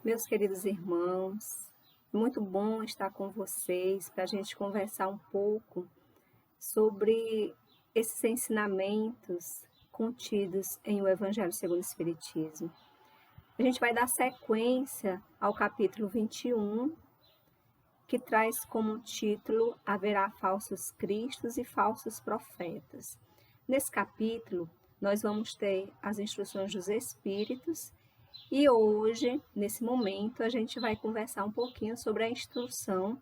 Meus queridos irmãos, muito bom estar com vocês para a gente conversar um pouco sobre esses ensinamentos contidos em O Evangelho segundo o Espiritismo. A gente vai dar sequência ao capítulo 21, que traz como título Haverá falsos cristos e falsos profetas. Nesse capítulo, nós vamos ter as instruções dos Espíritos. E hoje, nesse momento, a gente vai conversar um pouquinho sobre a instrução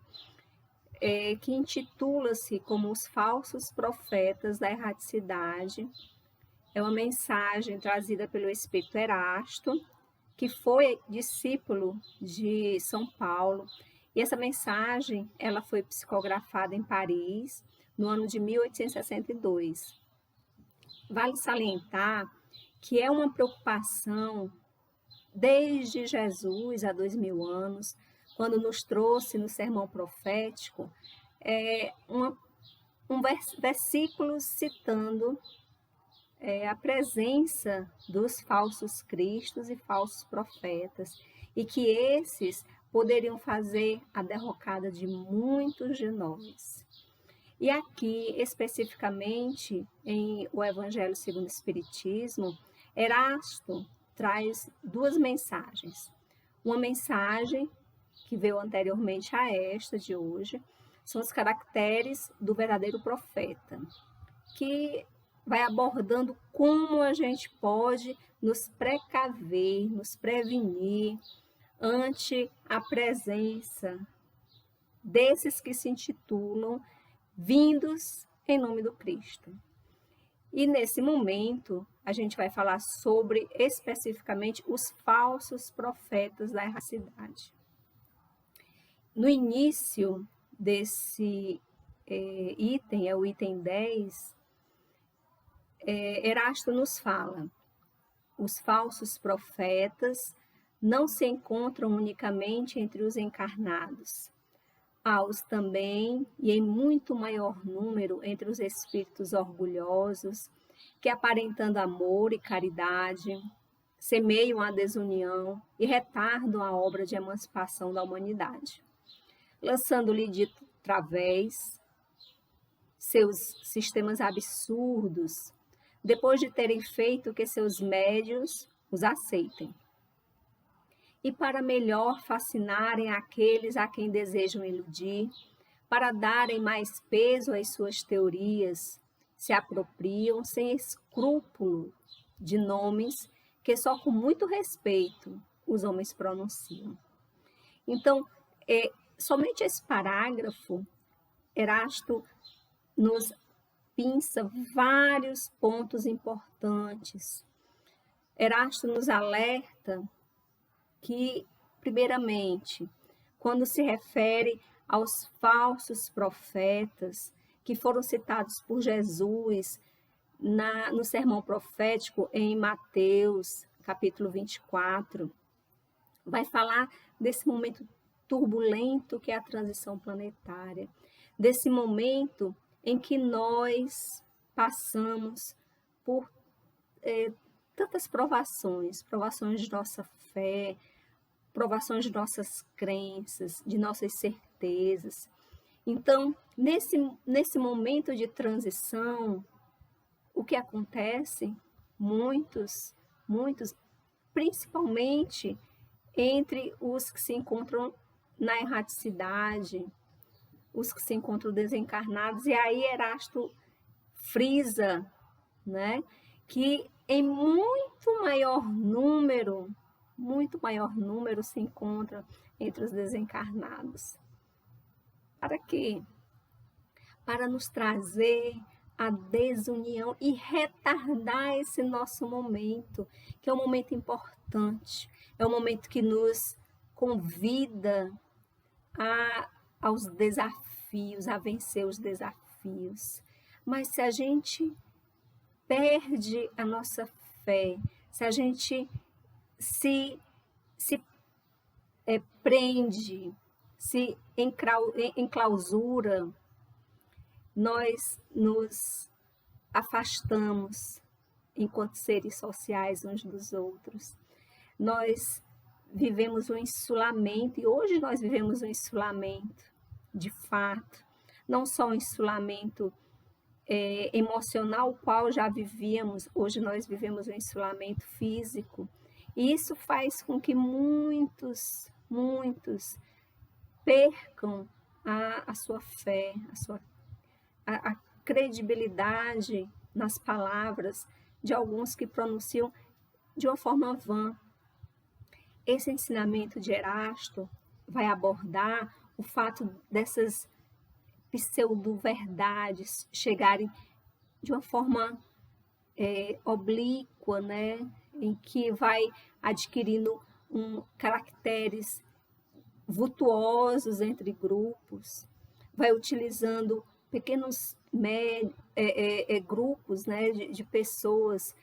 que intitula-se como os falsos profetas da erraticidade. É uma mensagem trazida pelo Espírito Erasto, que foi discípulo de São Paulo. E essa mensagem ela foi psicografada em Paris no ano de 1862. Vale salientar que é uma preocupação desde Jesus, há 2000 anos, quando nos trouxe no sermão profético, versículo citando a presença dos falsos cristos e falsos profetas, e que esses poderiam fazer a derrocada de muitos de nós. E aqui, especificamente, em O Evangelho segundo o Espiritismo, Erasto traz duas mensagens. Uma mensagem que veio anteriormente a esta de hoje, são os caracteres do verdadeiro profeta, que vai abordando como a gente pode nos precaver, nos prevenir ante a presença desses que se intitulam vindos em nome do Cristo. E nesse momento, a gente vai falar sobre especificamente os falsos profetas da erraticidade. No início desse item, é o item 10, Erasto nos fala: os falsos profetas não se encontram unicamente entre os encarnados. Há-os também, e em muito maior número, entre os espíritos orgulhosos, que, aparentando amor e caridade, semeiam a desunião e retardam a obra de emancipação da humanidade, lançando-lhe de través seus sistemas absurdos, depois de terem feito que seus médios os aceitem. E para melhor fascinarem aqueles a quem desejam iludir, para darem mais peso às suas teorias, se apropriam sem escrúpulo de nomes que só com muito respeito os homens pronunciam. Então, somente esse parágrafo, Erasto nos pinça vários pontos importantes. Erasto nos alerta que, primeiramente, quando se refere aos falsos profetas que foram citados por Jesus no sermão profético em Mateus, capítulo 24, vai falar desse momento turbulento que é a transição planetária, desse momento em que nós passamos por tantas provações de nossa fé, provações de nossas crenças, de nossas certezas. Então, nesse momento de transição, o que acontece? Muitos, principalmente entre os que se encontram na erraticidade, os que se encontram desencarnados, e aí Erasto frisa, né, que em muito maior número se encontra entre os desencarnados. Para quê? Para nos trazer a desunião e retardar esse nosso momento, que é um momento importante, é um momento que nos convida aos desafios, a vencer os desafios. Mas se a gente perde a nossa fé, se a gente se prende, se enclausura, nós nos afastamos enquanto seres sociais uns dos outros. Nós vivemos um insulamento, e hoje nós vivemos um insulamento, de fato, não só um insulamento emocional, o qual já vivíamos, hoje nós vivemos um insulamento físico, e isso faz com que muitos percam a sua fé, a credibilidade nas palavras de alguns que pronunciam de uma forma vã. Esse ensinamento de Erasto vai abordar o fato dessas pseudo-verdades chegarem de uma forma oblíqua, né? Em que vai adquirindo caracteres vultuosos entre grupos, vai utilizando pequenos grupos, né, de pessoas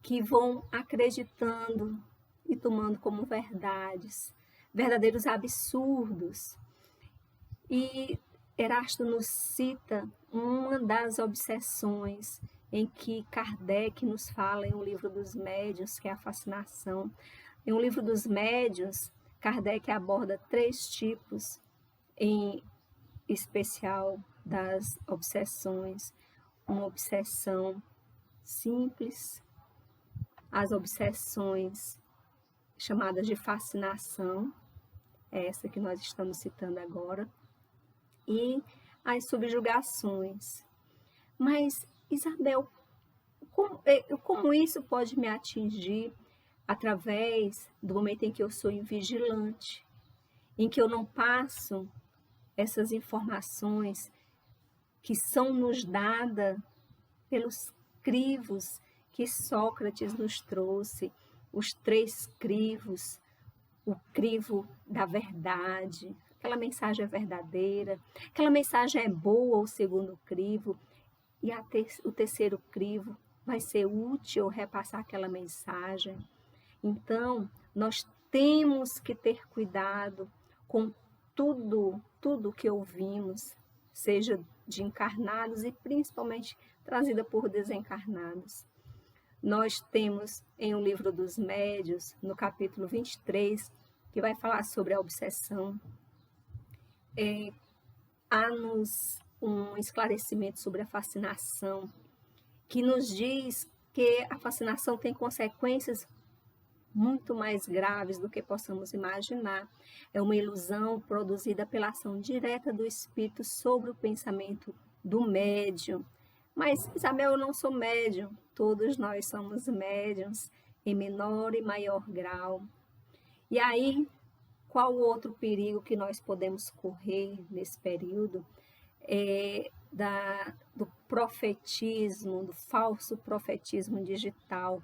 que vão acreditando e tomando como verdades, verdadeiros absurdos. E Erasto nos cita uma das obsessões em que Kardec nos fala em O Livro dos Médiuns, que é a fascinação. Em O Livro dos Médiuns, Kardec aborda 3 tipos, em especial, das obsessões. Uma obsessão simples, as obsessões chamadas de fascinação, essa que nós estamos citando agora, e as subjugações. Mas, Isabel, como isso pode me atingir através do momento em que eu sou invigilante, em que eu não passo essas informações que são nos dadas pelos crivos que Sócrates nos trouxe, os 3 crivos, o crivo da verdade, aquela mensagem é verdadeira, aquela mensagem é boa, o segundo crivo, e o terceiro crivo vai ser útil repassar aquela mensagem. Então, nós temos que ter cuidado com tudo que ouvimos, seja de encarnados e principalmente trazida por desencarnados. Nós temos em O Livro dos Médiuns, no capítulo 23, que vai falar sobre a obsessão, há-nos um esclarecimento sobre a fascinação, que nos diz que a fascinação tem consequências muito mais graves do que possamos imaginar. É uma ilusão produzida pela ação direta do espírito sobre o pensamento do médium. Mas, Isabel, eu não sou médium. Todos nós somos médiums, em menor e maior grau. E aí, qual o outro perigo que nós podemos correr nesse período? Do profetismo, do falso profetismo digital.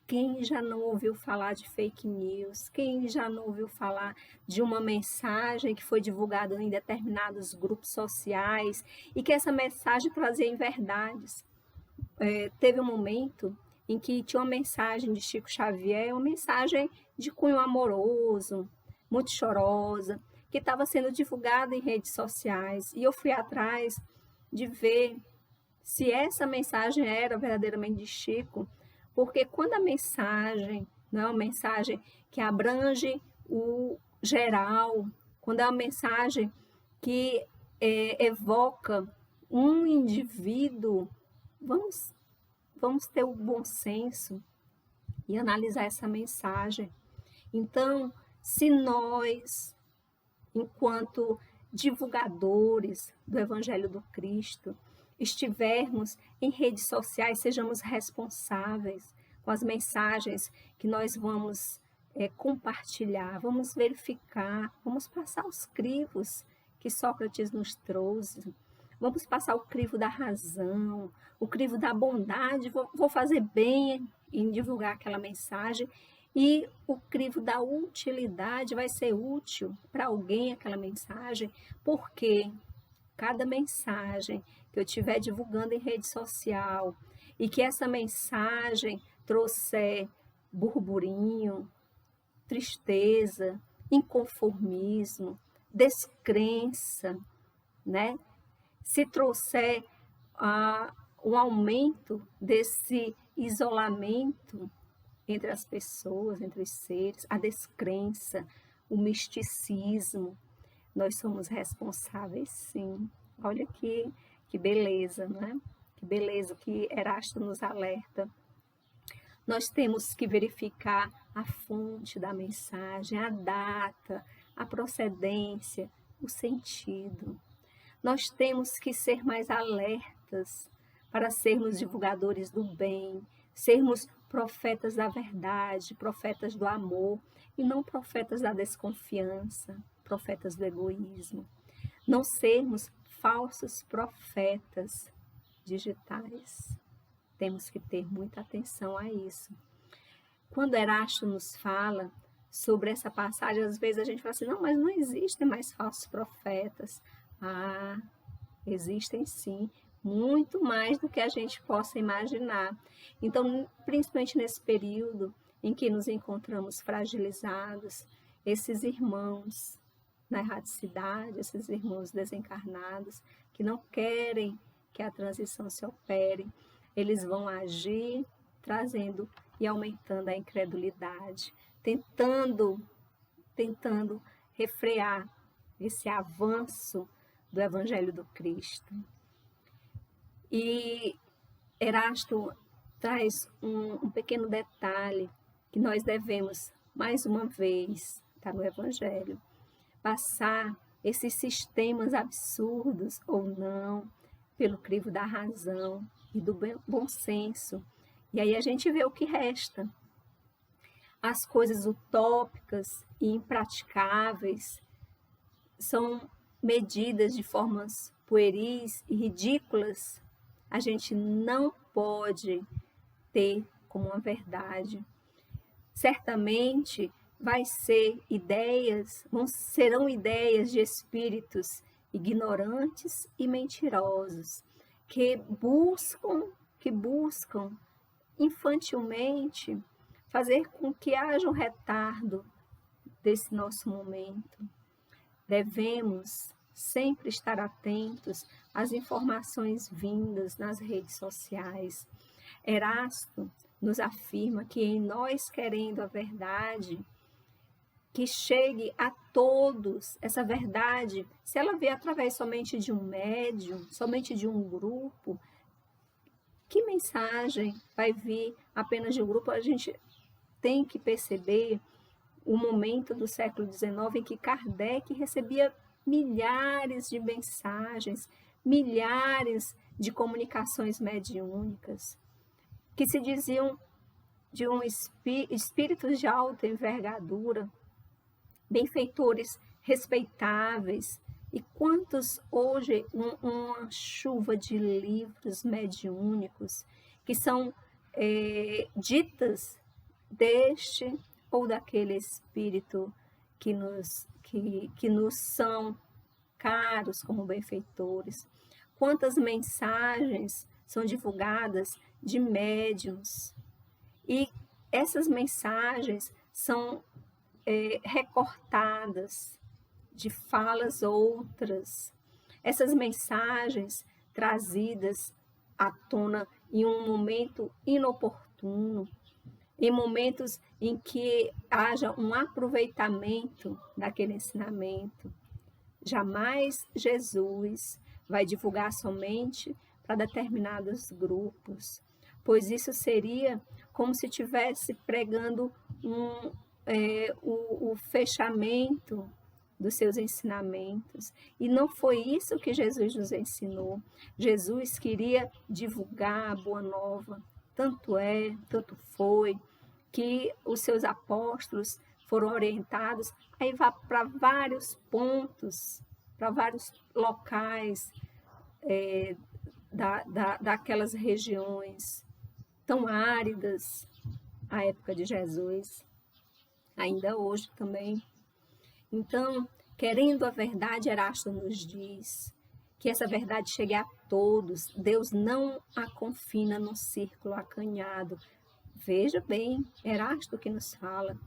Quem já não ouviu falar de fake news? Quem já não ouviu falar de uma mensagem que foi divulgada em determinados grupos sociais e que essa mensagem trazia inverdades? Teve um momento em que tinha uma mensagem de Chico Xavier, uma mensagem de cunho amoroso, muito chorosa, que estava sendo divulgada em redes sociais. E eu fui atrás de ver se essa mensagem era verdadeiramente de Chico, porque quando a mensagem não é uma mensagem que abrange o geral, quando é uma mensagem que evoca um indivíduo, vamos ter o bom senso e analisar essa mensagem. Então, se nós, enquanto divulgadores do Evangelho do Cristo, estivermos em redes sociais, sejamos responsáveis com as mensagens que nós vamos compartilhar, vamos verificar, vamos passar os crivos que Sócrates nos trouxe, vamos passar o crivo da razão, o crivo da bondade, vou fazer bem em divulgar aquela mensagem, e o crivo da utilidade, vai ser útil para alguém aquela mensagem, porque cada mensagem que eu estiver divulgando em rede social e que essa mensagem trouxer burburinho, tristeza, inconformismo, descrença, né? Se trouxer um aumento desse isolamento entre as pessoas, entre os seres, a descrença, o misticismo. Nós somos responsáveis, sim. Olha que beleza, não é? Que beleza que Erasto nos alerta. Nós temos que verificar a fonte da mensagem, a data, a procedência, o sentido. Nós temos que ser mais alertas para sermos divulgadores do bem, sermos profetas da verdade, profetas do amor, e não profetas da desconfiança, profetas do egoísmo. Não sermos falsos profetas digitais. Temos que ter muita atenção a isso. Quando Erasto nos fala sobre essa passagem, às vezes a gente fala assim, não, mas não existem mais falsos profetas. Ah, existem sim, muito mais do que a gente possa imaginar. Então, principalmente nesse período em que nos encontramos fragilizados, esses irmãos na erraticidade, esses irmãos desencarnados, que não querem que a transição se opere, eles vão agir trazendo e aumentando a incredulidade, tentando refrear esse avanço do Evangelho do Cristo. E Erasto traz um pequeno detalhe que nós devemos, mais uma vez, está no Evangelho, passar esses sistemas absurdos ou não pelo crivo da razão e do bom senso. E aí a gente vê o que resta. As coisas utópicas e impraticáveis são medidas de formas pueris e ridículas. A gente não pode ter como uma verdade. Certamente serão ideias de espíritos ignorantes e mentirosos que buscam infantilmente fazer com que haja um retardo desse nosso momento. Devemos sempre estar atentos às informações vindas nas redes sociais. Erasto nos afirma que em nós querendo a verdade, que chegue a todos essa verdade, se ela vier através somente de um médium, somente de um grupo, que mensagem vai vir apenas de um grupo? A gente tem que perceber o momento do século XIX em que Kardec recebia milhares de mensagens, milhares de comunicações mediúnicas, que se diziam de espíritos de alta envergadura, benfeitores respeitáveis, e quantos hoje uma chuva de livros mediúnicos que são ditas deste ou daquele espírito que nos são caros como benfeitores. Quantas mensagens são divulgadas de médiuns, e essas mensagens são recortadas de falas outras. Essas mensagens trazidas à tona em um momento inoportuno, em momentos em que haja um aproveitamento daquele ensinamento. Jamais Jesus vai divulgar somente para determinados grupos, pois isso seria como se estivesse pregando o fechamento dos seus ensinamentos. E não foi isso que Jesus nos ensinou. Jesus queria divulgar a boa nova. Tanto foi, que os seus apóstolos foram orientados a ir para vários pontos, para vários locais daquelas regiões tão áridas à época de Jesus, ainda hoje também. Então, querendo a verdade, Erasto nos diz que essa verdade chegue a todos. Deus não a confina num círculo acanhado. Veja bem, Erasto que nos fala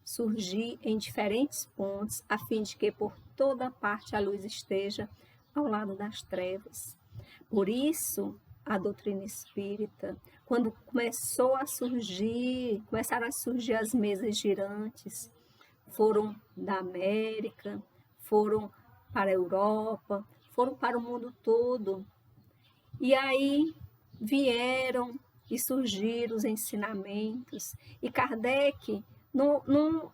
surgir em diferentes pontos, a fim de que por toda parte a luz esteja ao lado das trevas. Por isso, a doutrina espírita, quando começaram a surgir as mesas girantes, foram da América, foram para a Europa, foram para o mundo todo. E aí vieram e surgiram os ensinamentos. E Kardec não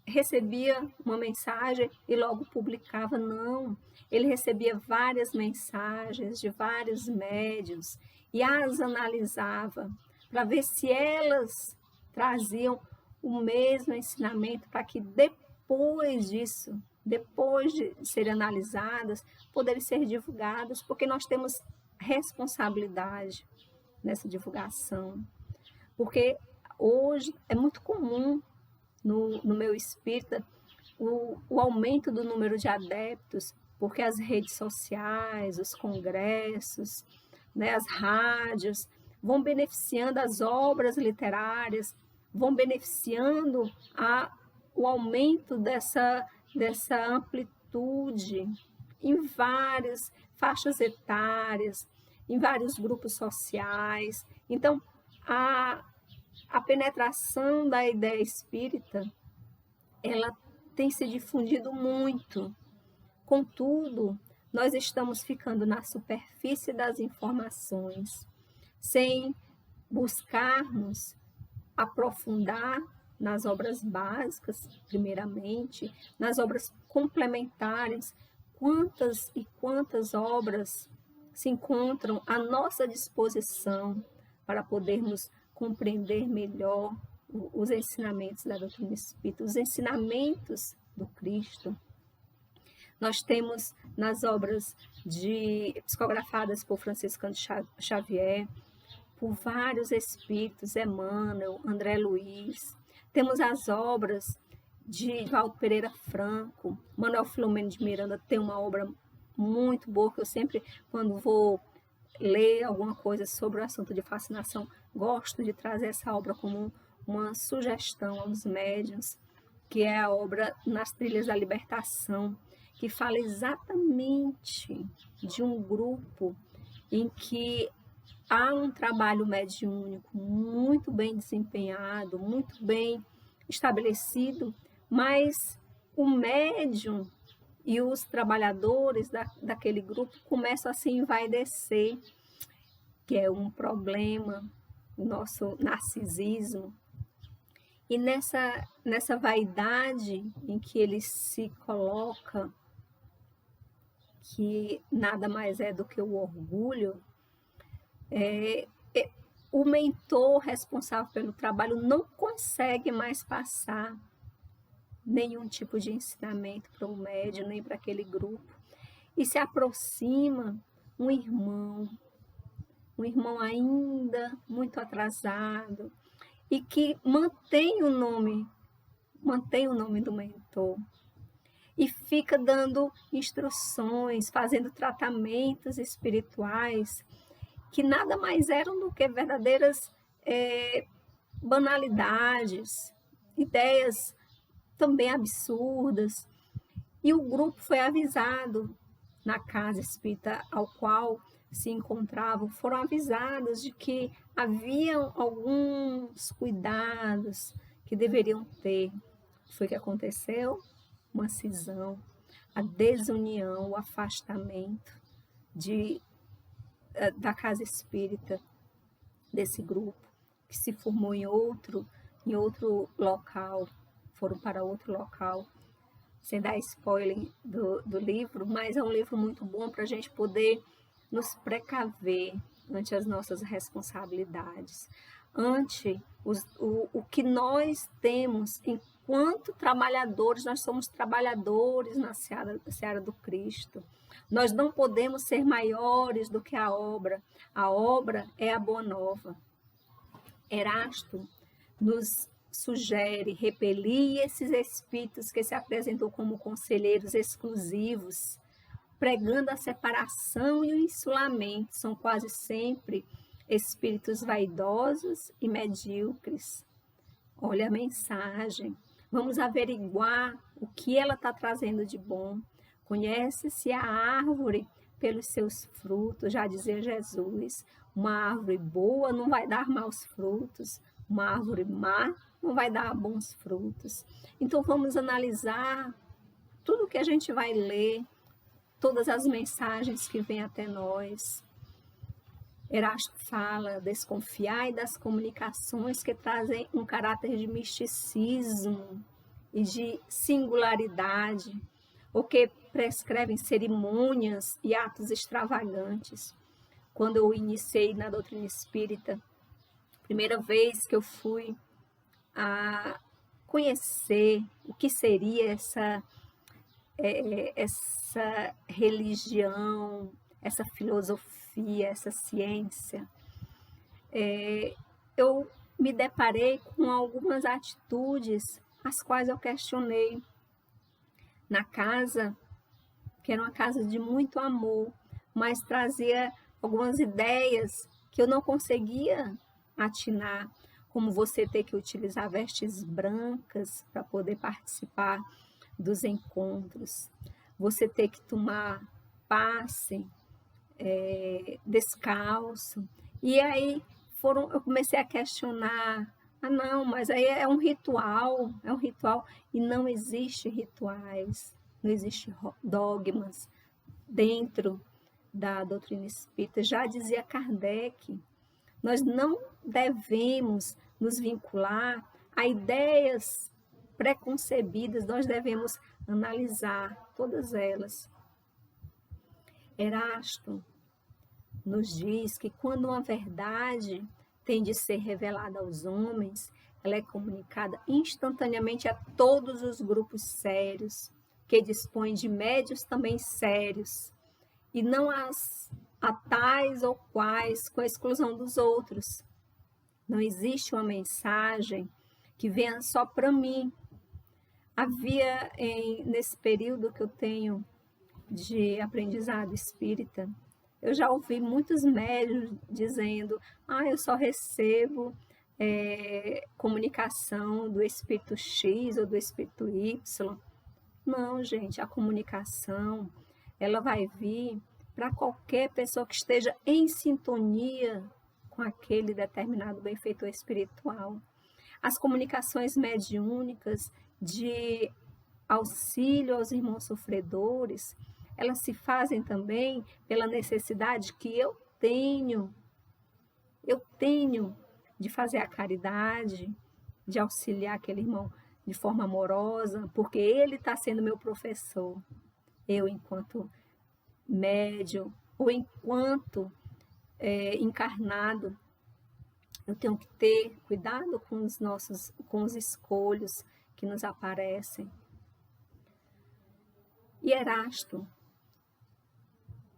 recebia uma mensagem e logo publicava, não. Ele recebia várias mensagens de vários médiuns e as analisava para ver se elas traziam o mesmo ensinamento, para que depois disso, depois de serem analisadas, poderem ser divulgadas, porque nós temos responsabilidade nessa divulgação. Porque hoje é muito comum no meu espírita o aumento do número de adeptos, porque as redes sociais, os congressos, né, as rádios vão beneficiando as obras literárias, vão beneficiando o aumento dessa amplitude em várias faixas etárias, em vários grupos sociais. Então, a penetração da ideia espírita, ela tem se difundido muito. Contudo, nós estamos ficando na superfície das informações, sem buscarmos aprofundar nas obras básicas, primeiramente, nas obras complementares. Quantas e quantas obras se encontram à nossa disposição para podermos compreender melhor os ensinamentos da doutrina espírita, os ensinamentos do Cristo. Nós temos nas obras psicografadas por Franciscano Xavier, por vários espíritos, Emmanuel, André Luiz. Temos as obras de Valdo Pereira Franco, Manuel Filomeno de Miranda tem uma obra muito boa, que eu sempre, quando vou ler alguma coisa sobre o assunto de fascinação, gosto de trazer essa obra como uma sugestão aos médiuns, que é a obra Nas Trilhas da Libertação, que fala exatamente de um grupo em que há um trabalho mediúnico muito bem desempenhado, muito bem estabelecido, mas o médium e os trabalhadores daquele grupo começam a se envaidecer, que é um problema, o nosso narcisismo. E nessa vaidade em que ele se coloca, que nada mais é do que o orgulho, o mentor responsável pelo trabalho não consegue mais passar nenhum tipo de ensinamento para o médium, nem para aquele grupo. E se aproxima um irmão ainda muito atrasado, e que mantém o nome do mentor, e fica dando instruções, fazendo tratamentos espirituais, que nada mais eram do que verdadeiras banalidades, ideias também absurdas. E o grupo foi avisado na casa espírita ao qual se encontravam, foram avisados de que haviam alguns cuidados que deveriam ter. Foi o que aconteceu? Uma cisão, a desunião, o afastamento da casa espírita desse grupo, que se formou em outro local, foram para outro local, sem dar spoiler do livro, mas é um livro muito bom para a gente poder nos precaver ante as nossas responsabilidades, ante o que nós temos enquanto trabalhadores. Nós somos trabalhadores na seara do Cristo. Nós não podemos ser maiores do que a obra. A obra é a Boa Nova. Erasto nos sugere repelir esses espíritos que se apresentam como conselheiros exclusivos, pregando a separação e o insulamento. São quase sempre espíritos vaidosos e medíocres. Olha a mensagem. Vamos averiguar o que ela está trazendo de bom. Conhece-se a árvore pelos seus frutos, já dizia Jesus. Uma árvore boa não vai dar maus frutos, uma árvore má não vai dar bons frutos. Então vamos analisar tudo que a gente vai ler, todas as mensagens que vêm até nós. Erasto fala: desconfiai das comunicações que trazem um caráter de misticismo e de singularidade, ou que prescrevem cerimônias e atos extravagantes. Quando eu iniciei na doutrina espírita, primeira vez que eu fui a conhecer o que seria essa religião, essa filosofia, essa ciência, eu me deparei com algumas atitudes as quais eu questionei na casa, que era uma casa de muito amor, mas trazia algumas ideias que eu não conseguia atinar, como você ter que utilizar vestes brancas para poder participar dos encontros, você ter que tomar passe descalço. E aí eu comecei a questionar: ah, não, mas aí é um ritual, e não existe rituais, não existe dogmas dentro da doutrina espírita. Já dizia Kardec, nós não devemos nos vincular a ideias preconcebidas, nós devemos analisar todas elas. Erasto nos diz que quando uma verdade tem de ser revelada aos homens, ela é comunicada instantaneamente a todos os grupos sérios, que dispõem de médios também sérios, e não a tais ou quais, com a exclusão dos outros. Não existe uma mensagem que venha só para mim. Havia, nesse período que eu tenho de aprendizado espírita, eu já ouvi muitos médiuns dizendo: ah, eu só recebo comunicação do espírito X ou do espírito Y. Não, gente, a comunicação, ela vai vir para qualquer pessoa que esteja em sintonia com aquele determinado benfeitor espiritual. As comunicações mediúnicas de auxílio aos irmãos sofredores, elas se fazem também pela necessidade que eu tenho de fazer a caridade, de auxiliar aquele irmão de forma amorosa, porque ele está sendo meu professor. Eu, enquanto médium, ou enquanto encarnado, eu tenho que ter cuidado com os escolhos que nos aparecem. E Erasto,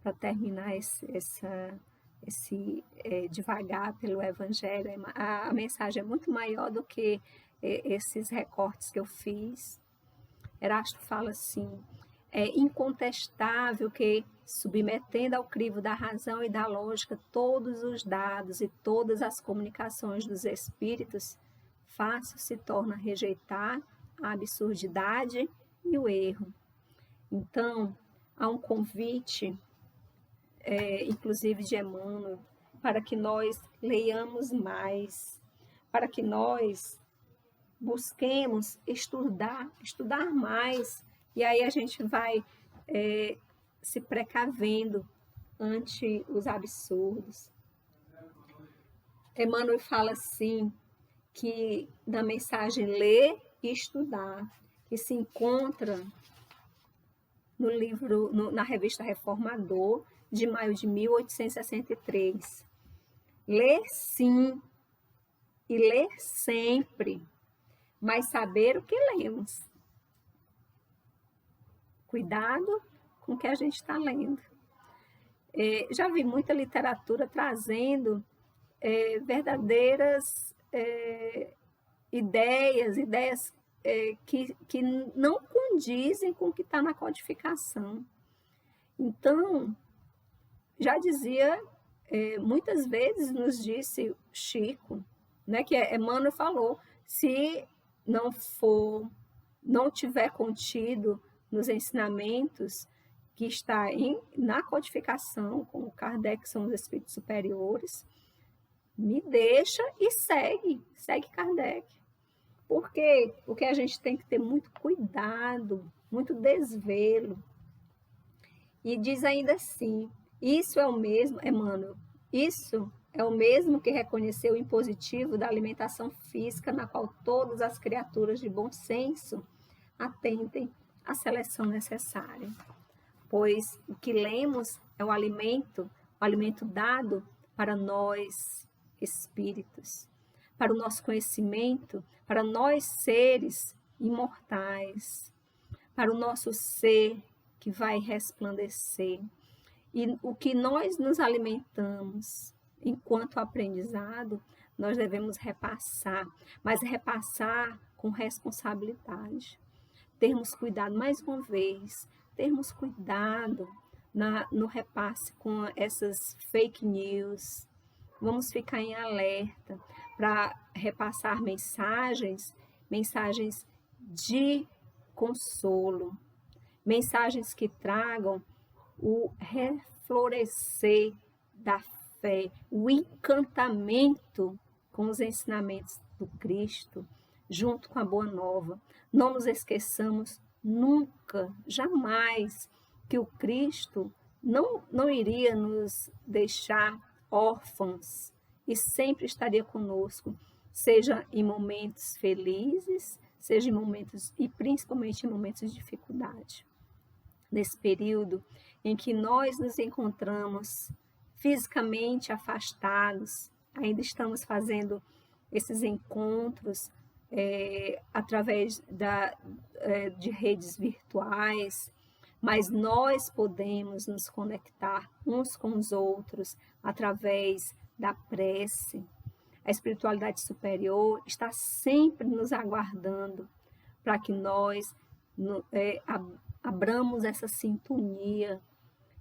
para terminar esse devagar pelo Evangelho, a mensagem é muito maior do que esses recortes que eu fiz. Erasto fala assim: é incontestável que, submetendo ao crivo da razão e da lógica todos os dados e todas as comunicações dos espíritos, fácil se torna rejeitar a absurdidade e o erro. Então, há um convite, inclusive de Emmanuel, para que nós leiamos mais, para que nós busquemos estudar mais, e aí a gente vai se precavendo ante os absurdos. Emmanuel fala assim, que na mensagem Ler e Estudar, que se encontra no livro, na revista Reformador, de maio de 1863. Ler sim, e ler sempre, mas saber o que lemos. Cuidado com o que a gente está lendo. Já vi muita literatura trazendo verdadeiras ideias que não condizem com o que está na codificação. Então, já dizia, muitas vezes nos disse Chico, né, que Emmanuel falou: se não tiver contido nos ensinamentos que está na codificação, como Kardec são os espíritos superiores, me deixa e segue Kardec. Por quê? Porque a gente tem que ter muito cuidado, muito desvelo. E diz ainda assim, isso é o mesmo, Emmanuel, isso é o mesmo que reconheceu o impositivo da alimentação física, na qual todas as criaturas de bom senso atentem à seleção necessária. Pois o que lemos é o alimento dado para nós, espíritos, para o nosso conhecimento, para nós seres imortais, para o nosso ser que vai resplandecer. E o que nós nos alimentamos enquanto aprendizado, nós devemos repassar, mas repassar com responsabilidade. Termos cuidado, mais uma vez, termos cuidado no repasse com essas fake news. Vamos ficar em alerta para repassar mensagens de consolo, mensagens que tragam o reflorescer da fé, o encantamento com os ensinamentos do Cristo, junto com a Boa Nova. Não nos esqueçamos nunca, jamais, que o Cristo não iria nos deixar órfãos e sempre estaria conosco, seja em momentos felizes, seja em momentos, e principalmente em momentos de dificuldade. Nesse período em que nós nos encontramos fisicamente afastados, ainda estamos fazendo esses encontros através de redes virtuais, mas nós podemos nos conectar uns com os outros através da prece. A espiritualidade superior está sempre nos aguardando para que nós abramos essa sintonia,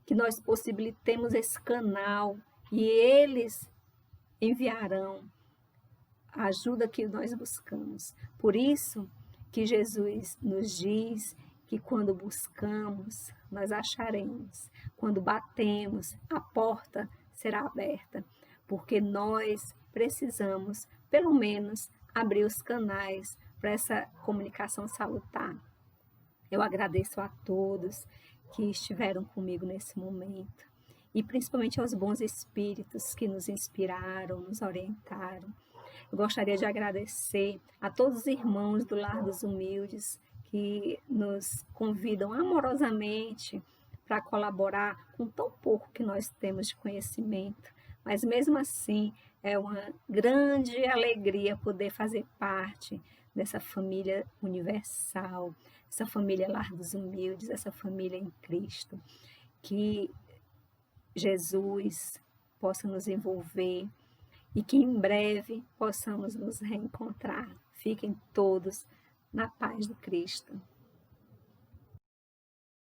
que nós possibilitemos esse canal e eles enviarão a ajuda que nós buscamos. Por isso que Jesus nos diz que quando buscamos, nós acharemos. Quando batemos, a porta será aberta, porque nós precisamos, pelo menos, abrir os canais para essa comunicação salutar. Eu agradeço a todos que estiveram comigo nesse momento e principalmente aos bons espíritos que nos inspiraram, nos orientaram. Eu gostaria de agradecer a todos os irmãos do Lar dos Humildes que nos convidam amorosamente para colaborar com tão pouco que nós temos de conhecimento, mas mesmo assim é uma grande alegria poder fazer parte dessa família universal, essa família Lar dos Humildes, essa família em Cristo. Que Jesus possa nos envolver e que em breve possamos nos reencontrar. Fiquem todos na paz do Cristo.